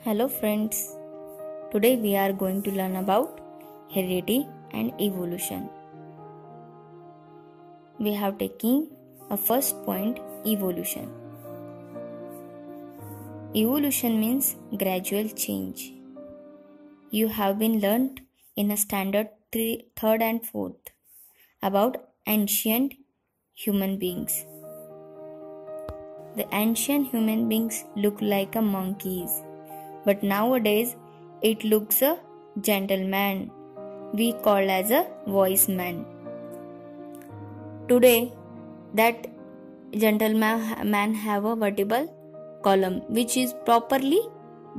Hello friends, today we are going to learn about heredity and evolution. We have taken a first point, evolution. Evolution means gradual change. You have been learnt in a standard 3rd and 4th about ancient human beings. The ancient human beings look like a monkeys. But nowadays, it looks a gentleman, we call as a wise man. Today, that gentleman have a vertebral column which is properly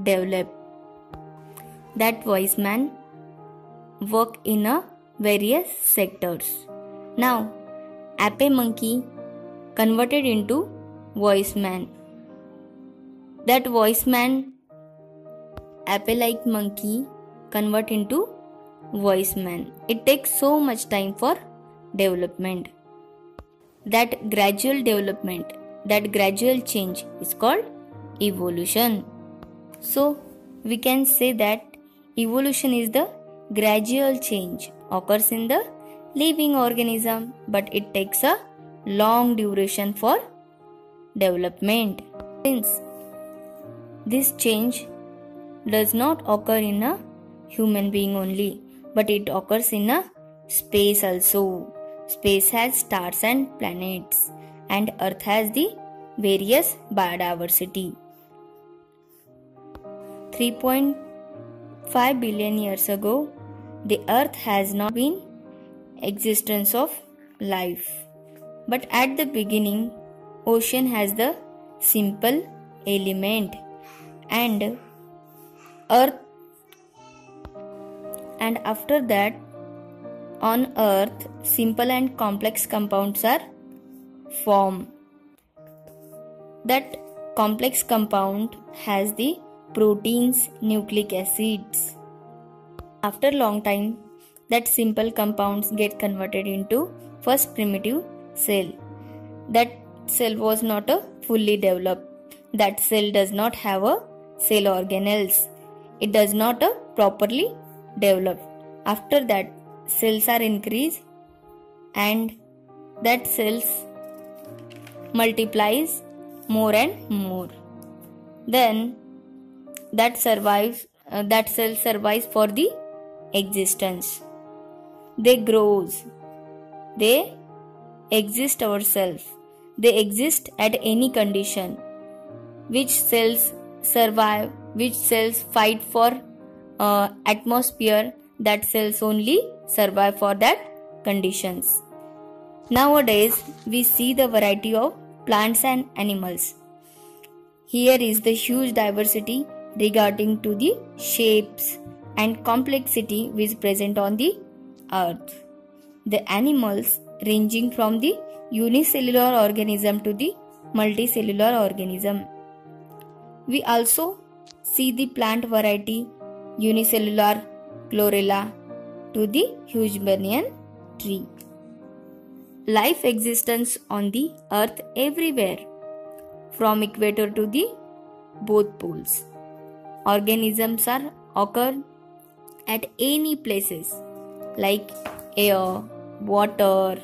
developed. That wise man work in a various sectors. Now, ape monkey converted into wise man. That wise man ape-like monkey convert into wise man. It takes so much time for development. That gradual development, that gradual change is called evolution. So, we can say that evolution is the gradual change occurs in the living organism, but it takes a long duration for development. Since this change does not occur in a human being only, but it occurs in a space also. Space has stars and planets, and Earth has the various biodiversity. 3.5 billion years ago, the Earth has not been existence of life. But at the beginning, ocean has the simple element and Earth, and after that on Earth simple and complex compounds are formed. That complex compound has the proteins, nucleic acids. After long time, that simple compounds get converted into first primitive cell. That cell was not a fully developed. That cell does not have a cell organelles. It does not properly develop. After that, cells are increased and that cells multiplies more and more. Then that cell survives for the existence. They grows. They exist ourselves. They exist at any condition. Which cells survive, which cells fight for atmosphere, that cells only survive for that conditions. Nowadays, we see the variety of plants and animals. Here is the huge diversity regarding to the shapes and complexity which is present on the earth. The animals ranging from the unicellular organism to the multicellular organism. We also see the plant variety unicellular chlorella to the huge banyan tree. Life existence on the earth everywhere, from equator to the both poles. Organisms are occur at any places like air, water,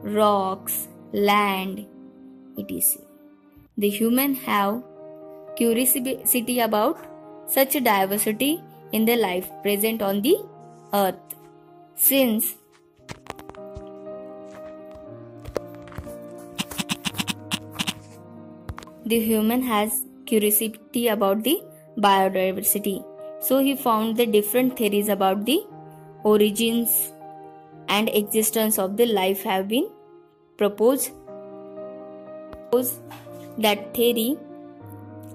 rocks, land, etc. The human have curiosity about such a diversity in the life present on the earth. Since the human has curiosity about the biodiversity, so he found the different theories about the origins and existence of the life have been proposed. That theory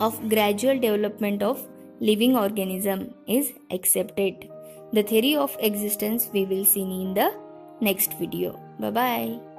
of gradual development of living organism is accepted. The theory of existence we will see in the next video. Bye bye.